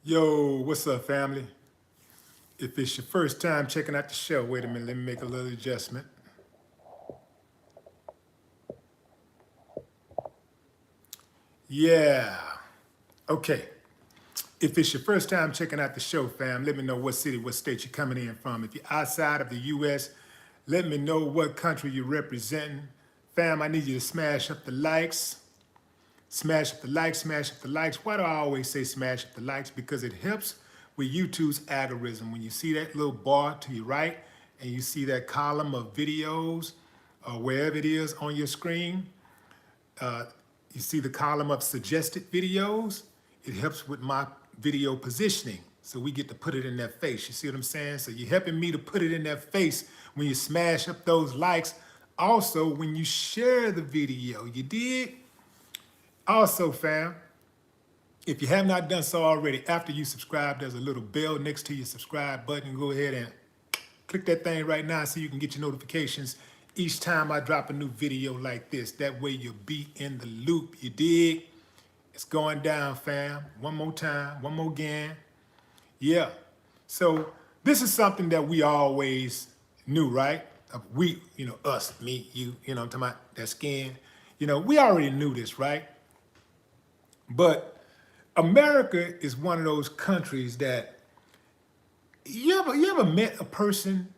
Yo, what's up, family? If it's your first time checking out the show, wait a minute, let me make a little adjustment. Yeah, okay. If it's your first time checking out the show, fam, let me know what city, what state you're coming in from. If you're outside of the U.S., let me know what country you're representing. Fam, I need you to smash up the likes. Smash up the likes, smash up the likes. Why do I always say smash up the likes? Because it helps with YouTube's algorithm. When you see that little bar to your right and you see that column of videos or wherever it is on your screen, uh, you see the column of suggested videos, it helps with my video positioning. So we get to put it in their face. You see what I'm saying? So you're helping me to put it in their face when you smash up those likes. Also, when you share the video, you did? Also, fam, if you have not done so already, after you subscribe, there's a little bell next to your subscribe button. Go ahead and click that thing right now so you can get your notifications each time I drop a new video like this. That way you'll be in the loop. You dig? It's going down, fam. One more time, one more again. Yeah. So this is something that we always knew, right? We, us, me, you, I'm talking about that skin. We already knew this, right? But America is one of those countries that you ever met a person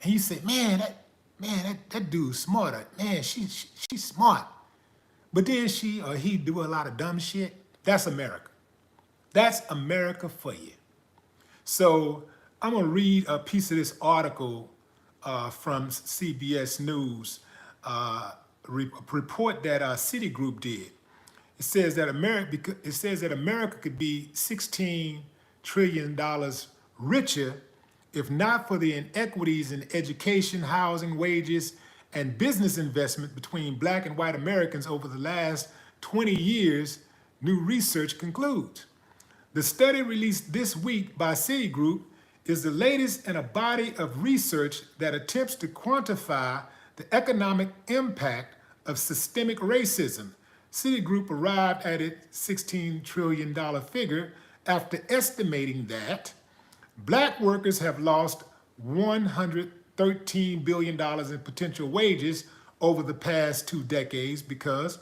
and you say, that dude's smart. Man, she's smart. But then she or he do a lot of dumb shit. That's America. That's America for you. So I'm gonna read a piece of this article from CBS News, report that Citigroup did. It says that America could be $16 trillion richer if not for the inequities in education, housing, wages, and business investment between Black and white Americans over the last 20 years, new research concludes. The study released this week by Citigroup is the latest in a body of research that attempts to quantify the economic impact of systemic racism. Citigroup arrived at its $16 trillion figure after estimating that Black workers have lost $113 billion in potential wages over the past 2 decades because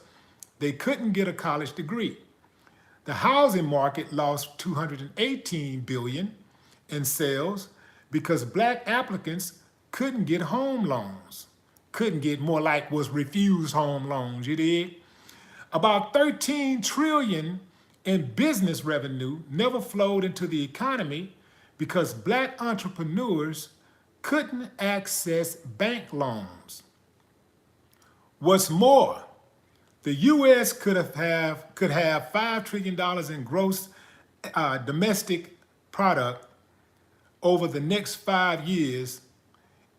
they couldn't get a college degree. The housing market lost $218 billion in sales because Black applicants couldn't get home loans. Couldn't get, more like was refused home loans, you did? About $13 trillion in business revenue never flowed into the economy because Black entrepreneurs couldn't access bank loans. What's more, the U.S. could have $5 trillion in gross domestic product over the next 5 years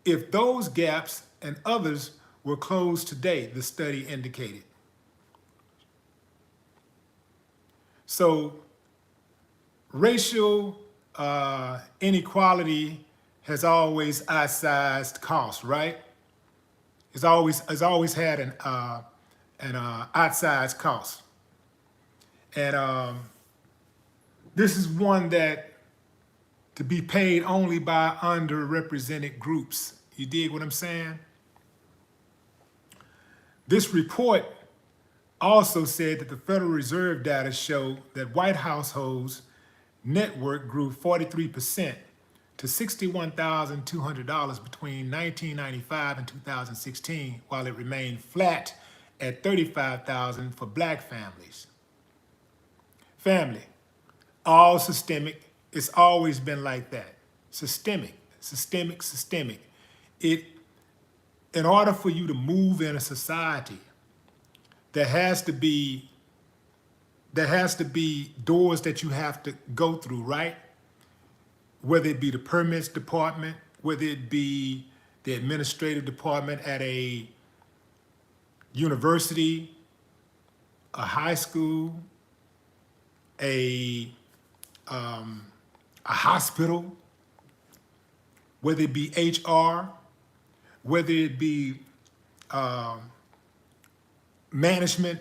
if those gaps and others were closed today, the study indicated. So racial inequality has always outsized costs, right? It's always had an outsized cost. And this is one that to be paid only by underrepresented groups. You dig what I'm saying? This report also said that the Federal Reserve data show that white households' net worth grew 43% to $61,200 between 1995 and 2016, while it remained flat at $35,000 for Black families. Family, all systemic. It's always been like that. Systemic. In order for you to move in a society, there has to be doors that you have to go through, right? Whether it be the permits department, whether it be the administrative department at a university, a high school, a hospital, whether it be HR, whether it be management,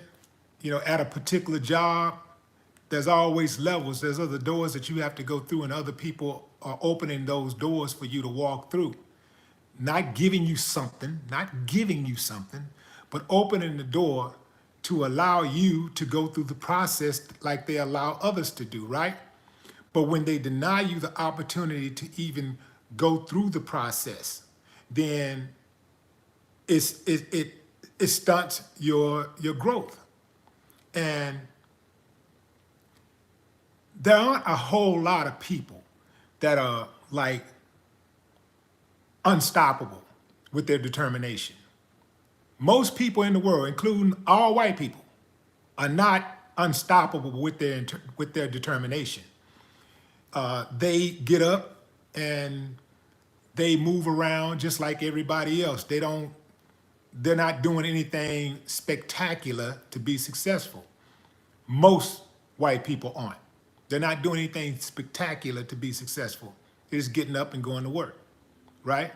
at a particular job, There's always levels. There's other doors that you have to go through, and other people are opening those doors for you to walk through. Not giving you something, but opening the door to allow you to go through the process like they allow others to do, right? But when they deny you the opportunity to even go through the process, then it stunts your growth. And there aren't a whole lot of people that are like unstoppable with their determination. Most people in the world, including all white people, are not unstoppable with their determination. They get up and they move around just like everybody else. They're not doing anything spectacular to be successful. Most white people aren't. They're not doing anything spectacular to be successful. They're just getting up and going to work, right?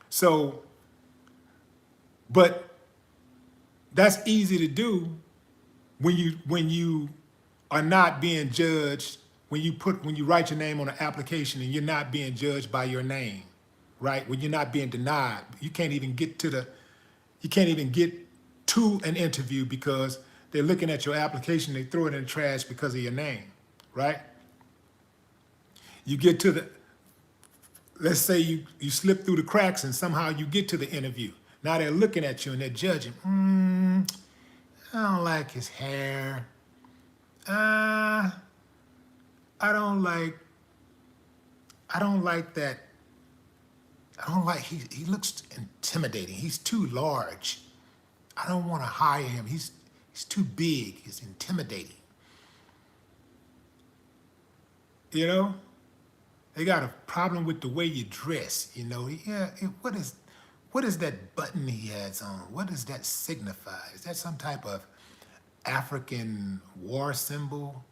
So, but that's easy to do when you are not being judged, when you write your name on an application and you're not being judged by your name, right? When you're not being denied. You can't even get to an interview because they're looking at your application, they throw it in the trash because of your name, right? You get to let's say you slip through the cracks and somehow you get to the interview. Now they're looking at you and they're judging. I don't like his hair. I don't like that. He looks intimidating. He's too large. I don't want to hire him. He's too big. He's intimidating. You know? They got a problem with the way you dress, you know? Yeah, what is that button he has on? What does that signify? Is that some type of African war symbol?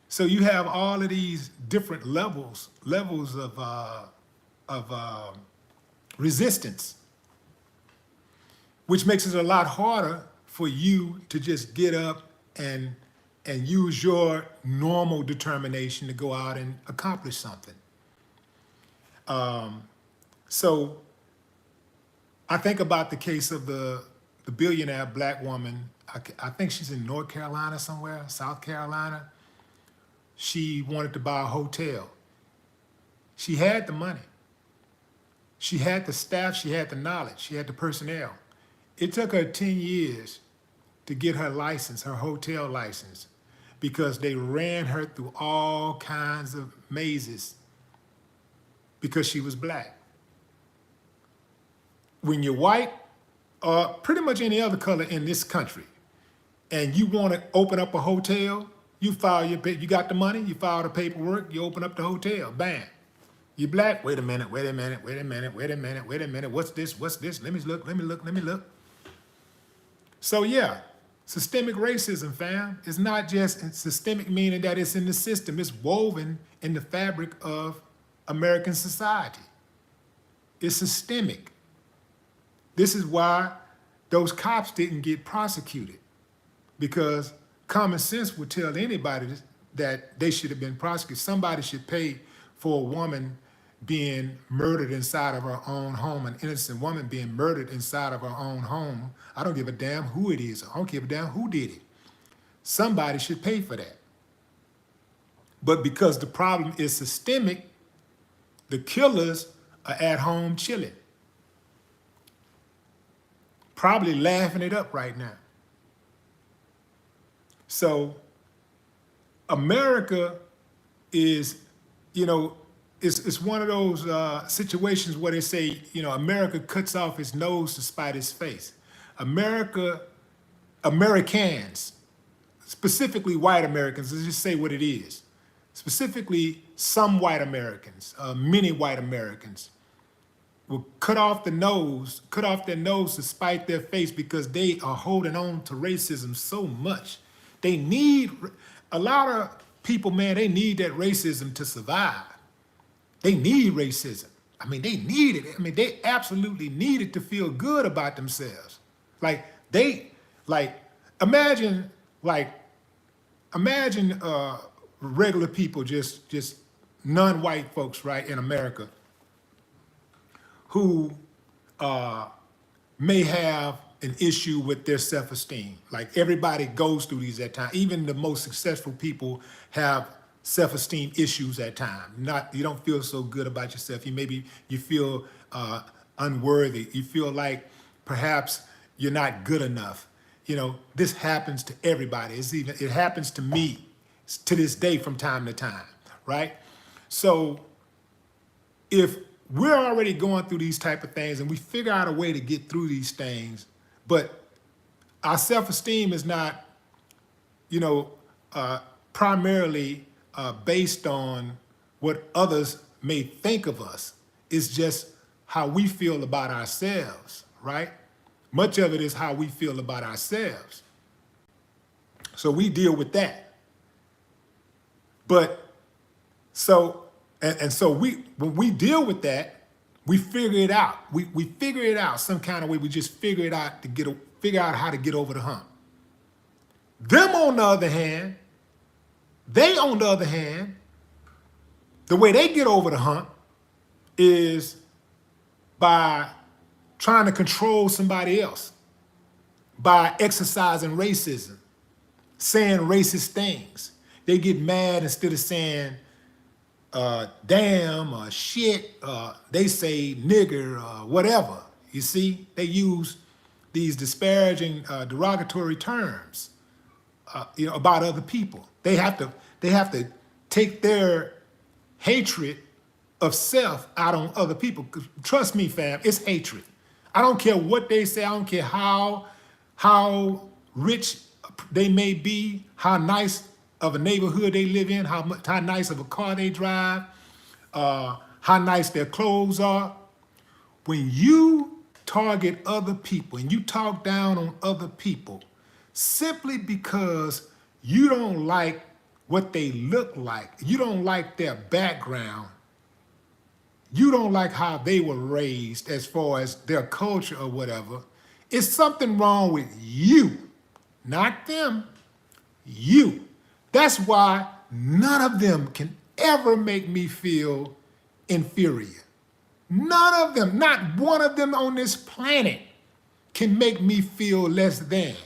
So you have all of these different levels of resistance, which makes it a lot harder for you to just get up and use your normal determination to go out and accomplish something. So I think about the case of the billionaire black woman. I think she's in North Carolina somewhere, South Carolina. She wanted to buy a hotel. She had the money. She had the staff, she had the knowledge, she had the personnel. It took her 10 years to get her license, her hotel license, because they ran her through all kinds of mazes because she was black. When you're white, or pretty much any other color in this country, and you want to open up a hotel, you got the money, you file the paperwork, you open up the hotel, bam. You black, wait a minute, what's this, let me look. So yeah, systemic racism, fam, is not just systemic meaning that it's in the system, it's woven in the fabric of American society. It's systemic. This is why those cops didn't get prosecuted, because common sense would tell anybody that they should have been prosecuted. Somebody should pay for a woman being murdered inside of her own home, an innocent woman being murdered inside of her own home. I don't give a damn who it is. I don't give a damn who did it. Somebody should pay for that. But because the problem is systemic, the killers are at home chilling, probably laughing it up right now. So America is, it's one of those situations where they say, America cuts off its nose to spite its face. Americans, specifically white Americans, let's just say what it is. Specifically, some white Americans, many white Americans, will cut off their nose to spite their face because they are holding on to racism so much. They need, a lot of people, man, they need that racism to survive. They need racism. They need it. They absolutely need it to feel good about themselves. Imagine, imagine regular people, just non-white folks, right, in America, who may have an issue with their self-esteem. Like everybody goes through these at times. Even the most successful people have self-esteem issues at times. You don't feel so good about yourself. You feel unworthy. You feel like perhaps you're not good enough. You know, this happens to everybody. It happens to me to this day from time to time, right? So if we're already going through these type of things and we figure out a way to get through these things, but our self-esteem is not, primarily based on what others may think of us. It's just how we feel about ourselves, right? Much of it is how we feel about ourselves. So we deal with that. But so when we deal with that, we figure it out. We figure it out some kind of way. We just figure it out figure out how to get over the hump. Them on the other hand, the way they get over the hump is by trying to control somebody else, by exercising racism, saying racist things. They get mad instead of saying damn or shit, they say nigger or whatever. You see, they use these disparaging, derogatory terms, about other people. They have to take their hatred of self out on other people. 'Cause trust me, fam, it's hatred. I don't care what they say. I don't care how rich they may be, how nice of a neighborhood they live in, how nice of a car they drive, how nice their clothes are. When you target other people and you talk down on other people simply because you don't like what they look like, you don't like their background, you don't like how they were raised as far as their culture or whatever, it's something wrong with you, not them, you. That's why none of them can ever make me feel inferior. None of them, not one of them on this planet can make me feel less than.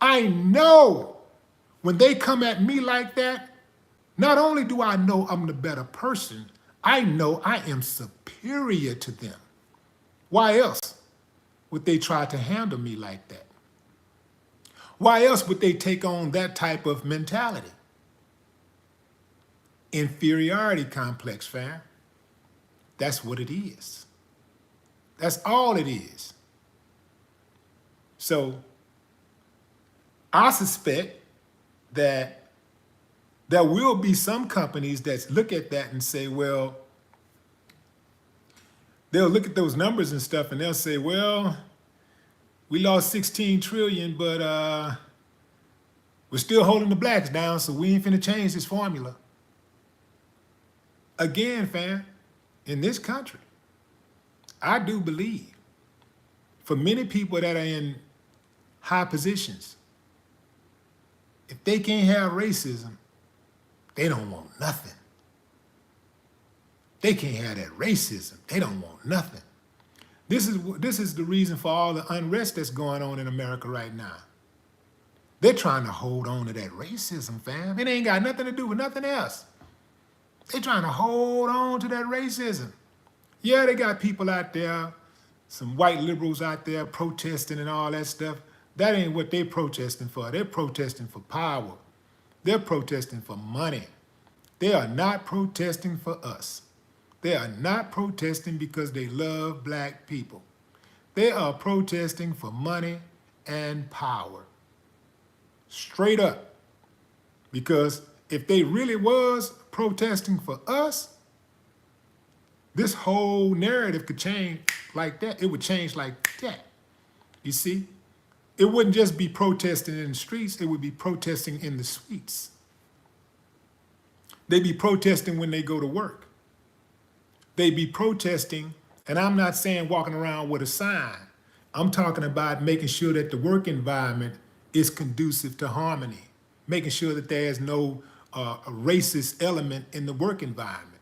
I know when they come at me like that, not only do I know I'm the better person, I know I am superior to them. Why else would they try to handle me like that? Why else would they take on that type of mentality? Inferiority complex, fam. That's what it is. That's all it is. So I suspect that there will be some companies that look at that and say, well, they'll look at those numbers and stuff and they'll say, well, we lost 16 trillion, but we're still holding the blacks down, so we ain't finna change this formula. Again, fam, in this country, I do believe for many people that are in high positions, if they can't have racism, they don't want nothing. They can't have that racism. They don't want nothing. This is the reason for all the unrest that's going on in America right now. They're trying to hold on to that racism, fam. It ain't got nothing to do with nothing else. They're trying to hold on to that racism. Yeah, they got people out there, some white liberals out there protesting and all that stuff. That ain't what they're protesting for. They're protesting for power. They're protesting for money. They are not protesting for us. They are not protesting because they love black people. They are protesting for money and power. Straight up. Because if they really was protesting for us, this whole narrative could change like that. It would change like that. You see? It wouldn't just be protesting in the streets, it would be protesting in the suites. They'd be protesting when they go to work. They'd be protesting, and I'm not saying walking around with a sign. I'm talking about making sure that the work environment is conducive to harmony. making sure that there's no racist element in the work environment.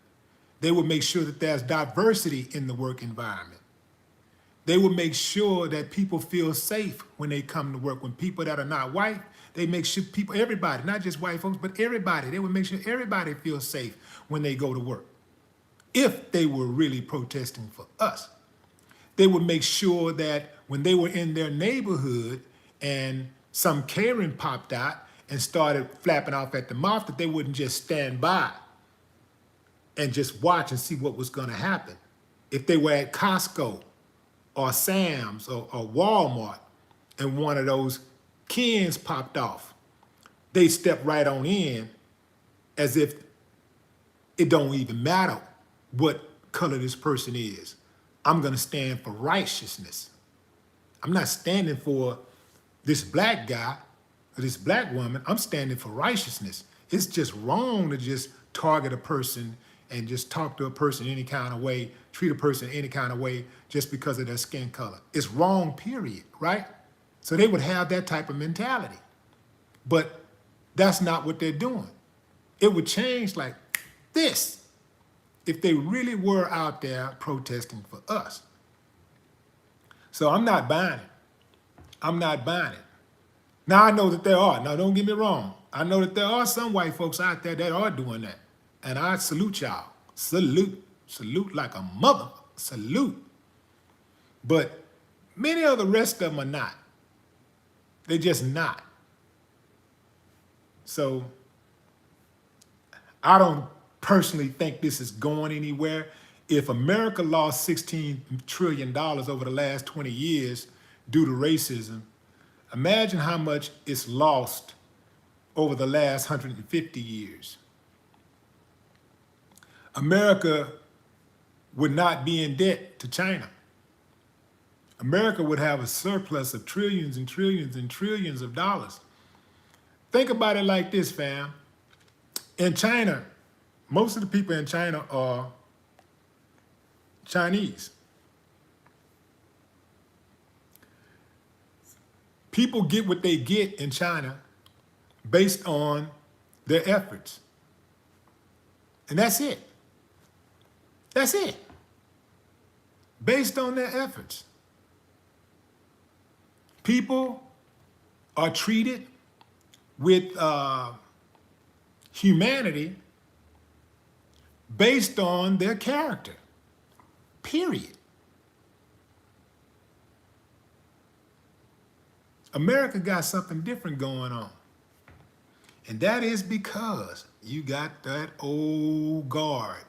They would make sure that there's diversity in the work environment. They would make sure that people feel safe when they come to work. When people that are not white, they make sure people, everybody, not just white folks, but everybody, they would make sure everybody feels safe when they go to work. If they were really protesting for us, they would make sure that when they were in their neighborhood and some Karen popped out and started flapping off at the mouth, that they wouldn't just stand by and just watch and see what was going to happen. If they were at Costco or Sam's or Walmart and one of those Kens popped off, they step right on in as if it don't even matter what color this person is. I'm going to stand for righteousness. I'm not standing for this black guy or this black woman. I'm standing for righteousness. It's just wrong to just target a person and just talk to a person any kind of way, treat a person any kind of way just because of their skin color. It's wrong, period, right? So they would have that type of mentality. But that's not what they're doing. It would change like this if they really were out there protesting for us. So I'm not buying it. I'm not buying it. Now I know that there are. Now don't get me wrong. I know that there are some white folks out there that are doing that. And I salute y'all. Salute. Salute like a mother. Salute. But many of the rest of them are not. They're just not. So I don't personally think this is going anywhere. If America lost $16 trillion over the last 20 years due to racism, imagine how much it's lost over the last 150 years. America would not be in debt to China. America would have a surplus of trillions and trillions and trillions of dollars. Think about it like this, fam. In China, most of the people in China are Chinese. People get what they get in China based on their efforts. And that's it. That's it. Based on their efforts. People are treated with humanity based on their character, period. America got something different going on. And that is because you got that old guard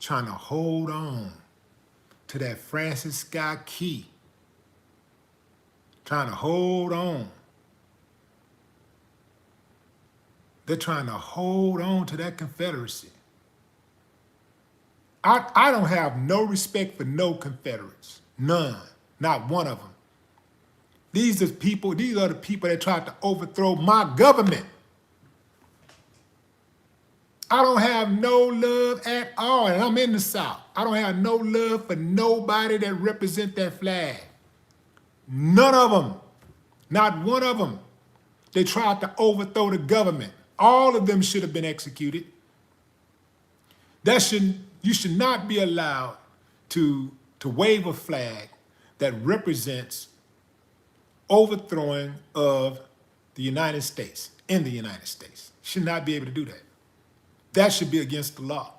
trying to hold on to that Francis Scott Key, trying to hold on. They're trying to hold on to that Confederacy. I don't have no respect for no Confederates, none, not one of them. These are the people that tried to overthrow my government. I don't have no love at all, and I'm in the South. I don't have no love for nobody that represent that flag. None of them, not one of them. They tried to overthrow the government. All of them should have been executed. You should not be allowed to wave a flag that represents overthrowing of the United States, in the United States. Should not be able to do that. That should be against the law.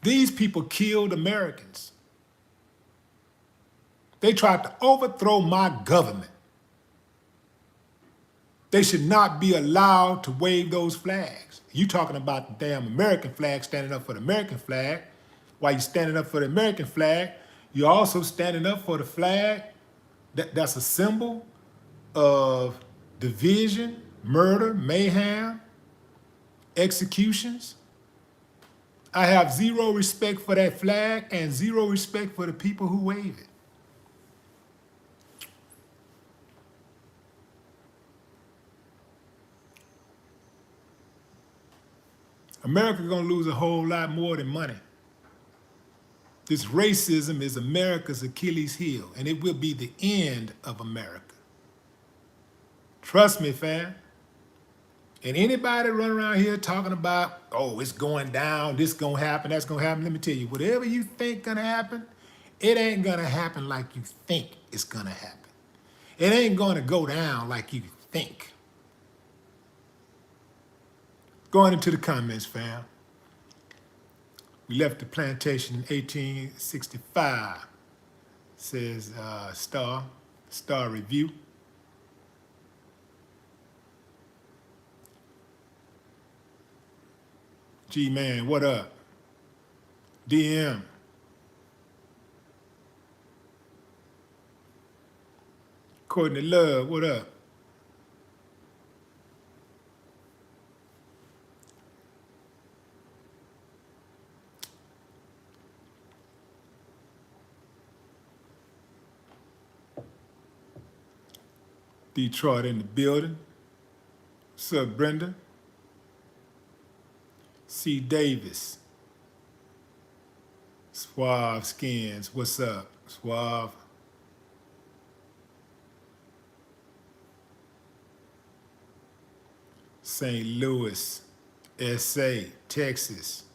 These people killed Americans. They tried to overthrow my government. They should not be allowed to wave those flags. You talking about the damn American flag, standing up for the American flag. While you're standing up for the American flag, you're also standing up for the flag that's a symbol of division, murder, mayhem, executions. I have zero respect for that flag and zero respect for the people who wave it. America's gonna lose a whole lot more than money. This racism is America's Achilles heel, and it will be the end of America. Trust me, fam. And anybody run around here talking about, oh, it's going down, this gonna happen, that's gonna happen, let me tell you, whatever you think gonna happen, it ain't gonna happen like you think it's gonna happen. It ain't gonna go down like you think. Going into the comments, fam. We left the plantation in 1865, says Star Review. G-Man, what up? DM. Courtney Love, what up? Detroit in the building. What's up, Brenda? C. Davis. Suave Skins, what's up? Suave. St. Louis, SA, Texas.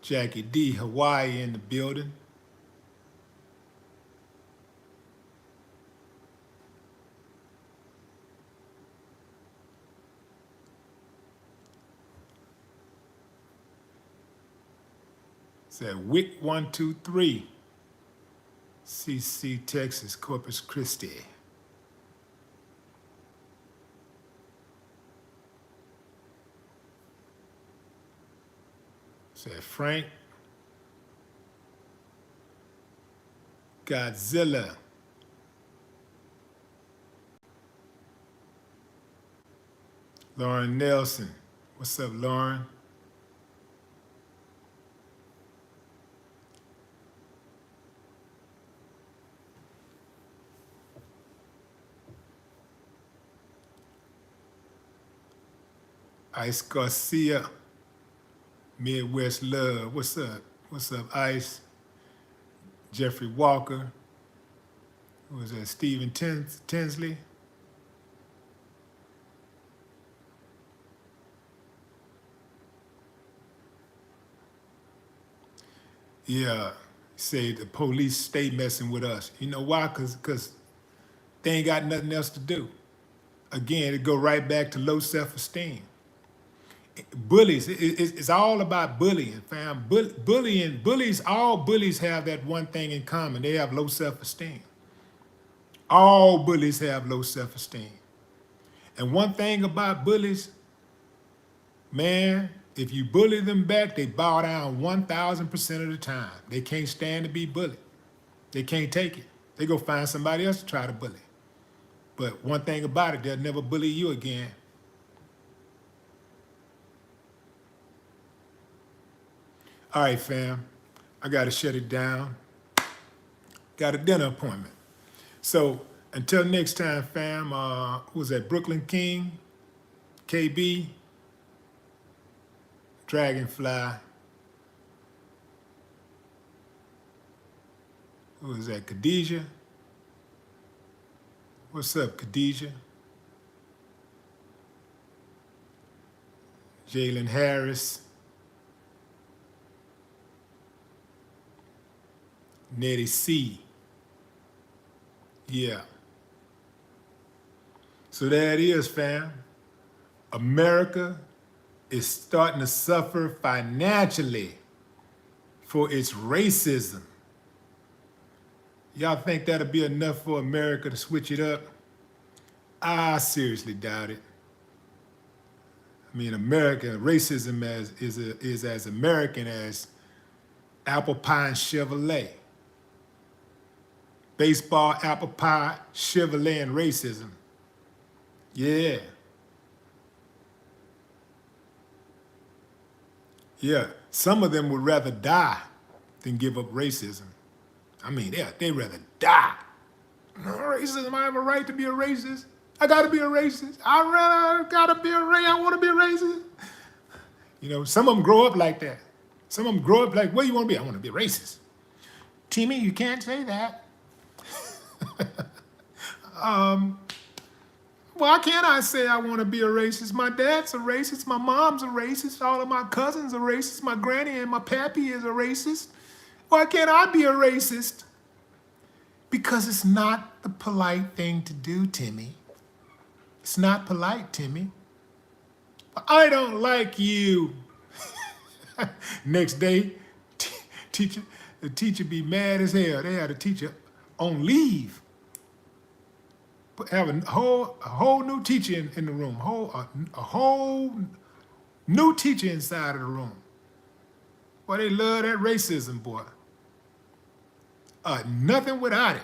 Jackie D, Hawaii in the building. Said Wick 123, CC, Texas, Corpus Christi. Said Frank Godzilla. Lauren Nelson. What's up, Lauren? Ice Garcia, Midwest Love. What's up? What's up, Ice? Jeffrey Walker. Who was that? Stephen Tinsley. Yeah, say the police stay messing with us. You know why? Because they ain't got nothing else to do. Again, it go right back to low self-esteem. Bullies, it's all about bullying, fam. Bullies, all bullies have that one thing in common. They have low self-esteem. All bullies have low self-esteem. And one thing about bullies, man, if you bully them back, they bow down 1,000% of the time. They can't stand to be bullied. They can't take it. They go find somebody else to try to bully. But one thing about it, they'll never bully you again. All right, fam, I got to shut it down. Got a dinner appointment. So until next time, fam, who was that? Brooklyn King, KB, Dragonfly. Who was that? Khadijah. What's up, Khadijah? Jalen Harris. Nettie C. Yeah. So there it is, fam. America is starting to suffer financially for its racism. Y'all think that'll be enough for America to switch it up? I seriously doubt it. I mean, America, racism is as American as apple pie and Chevrolet. Baseball, apple pie, Chevrolet, and racism. Yeah. Yeah, some of them would rather die than give up racism. I mean, they'd rather die. No racism, I have a right to be a racist. I gotta be a racist. I gotta be a racist. I wanna be a racist. You know, some of them grow up like that. Some of them grow up like, what do you wanna be? I wanna be a racist. Timmy, you can't say that. Why can't I say I want to be a racist? My dad's a racist. My mom's a racist. All of my cousins are racist. My granny and my pappy is a racist. Why can't I be a racist? Because it's not the polite thing to do, Timmy. It's not polite, Timmy. I don't like you. Next day, the teacher be mad as hell. They had a teacher on leave. Have a whole new teacher in the room, a whole new teacher inside of the room. Boy, they love that racism, boy. Nothing without it.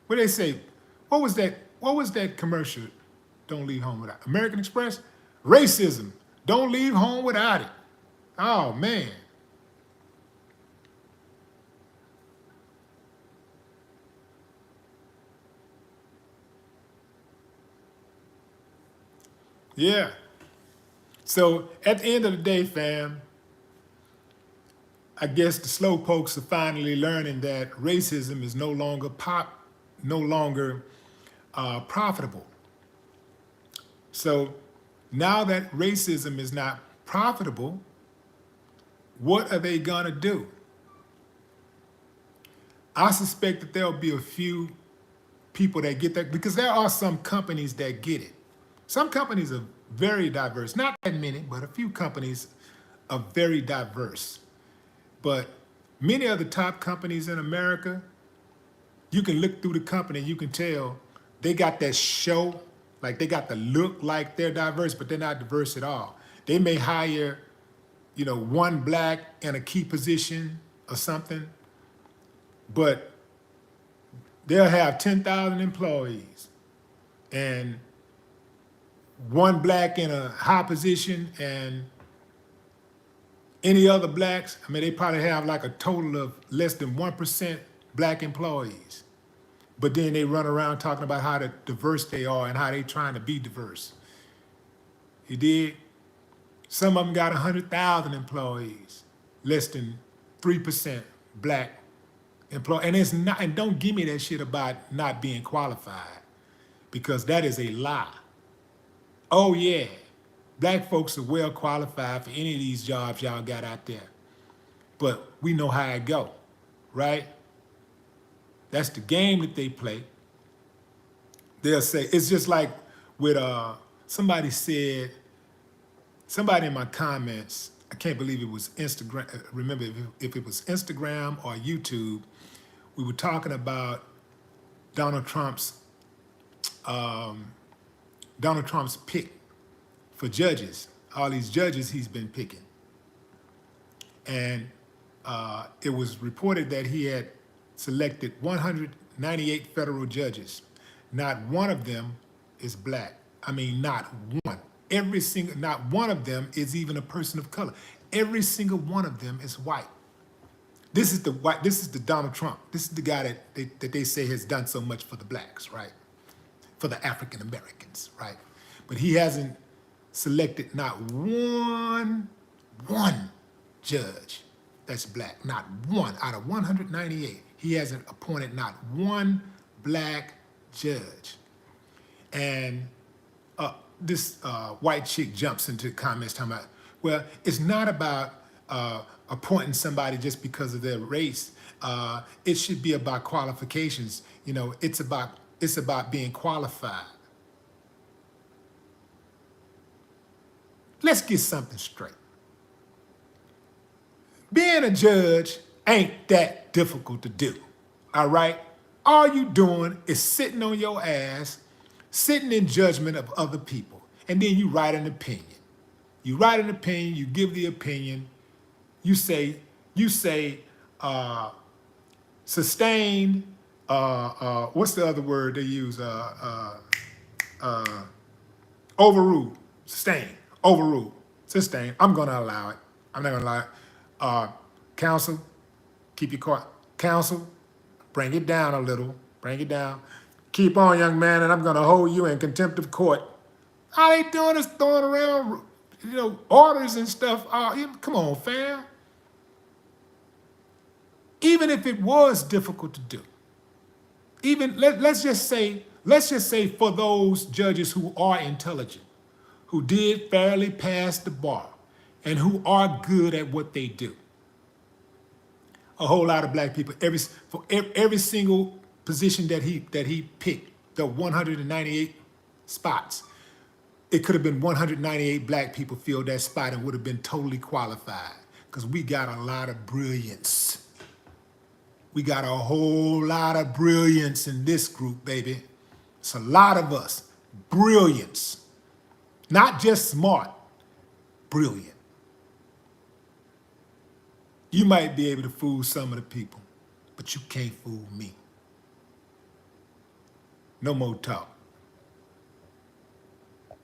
What they say? What was that commercial? Don't leave home without American Express. Racism. Don't leave home without it. Oh man. Yeah. So at the end of the day, fam, I guess the slow pokes are finally learning that racism is no longer profitable. So now that racism is not profitable, what are they gonna do? I suspect that there'll be a few people that get that, because there are some companies that get it. Some companies are very diverse, not that many, but a few companies are very diverse. But many of the top companies in America, you can look through the company, you can tell they got that show, like they got the look like they're diverse, but they're not diverse at all. They may hire, one black in a key position or something, but they'll have 10,000 employees and one black in a high position and any other blacks, they probably have like a total of less than 1% black employees. But then they run around talking about how diverse they are and how they trying to be diverse. You did? Some of them got 100,000 employees, less than 3% black employees. And don't give me that shit about not being qualified, because that is a lie. Oh yeah, black folks are well qualified for any of these jobs y'all got out there. But we know how it go, right? That's the game that they play. They'll say, it's just like with, somebody in my comments, I can't believe it was Instagram, remember if it was Instagram or YouTube, we were talking about Donald Trump's pick for judges, all these judges he's been picking. And it was reported that he had selected 198 federal judges. Not one of them is black. Not one. Not one of them is even a person of color. Every single one of them is white. This is the Donald Trump. This is the guy that they say has done so much for the blacks, right? For the African Americans, right? But he hasn't selected not one judge that's black, not one out of 198. He hasn't appointed not one black judge. And this white chick jumps into the comments talking about, well, it's not about appointing somebody just because of their race. It should be about qualifications. It's about being qualified. Let's get something straight. Being a judge ain't that difficult to do, all right? All you doing is sitting on your ass, sitting in judgment of other people, and then you write an opinion. You write an opinion, you give the opinion, you say, sustained, what's the other word they use? Overruled, sustained, overruled, sustained. I'm gonna allow it. I'm not gonna lie. Counsel, keep your quiet. Counsel, bring it down a little, bring it down. Keep on, young man, and I'm gonna hold you in contempt of court. All they doing is throwing around, orders and stuff. Come on, fam. Even if it was difficult to do, let's just say let's just say for those judges who are intelligent, who did fairly pass the bar, and who are good at what they do. A whole lot of black people, every single position that he picked, the 198 spots, it could have been 198 black people filled that spot and would have been totally qualified, because we got a lot of brilliance. We got a whole lot of brilliance in this group, baby. It's a lot of us. Brilliance. Not just smart, brilliant. You might be able to fool some of the people, but you can't fool me. No more talk.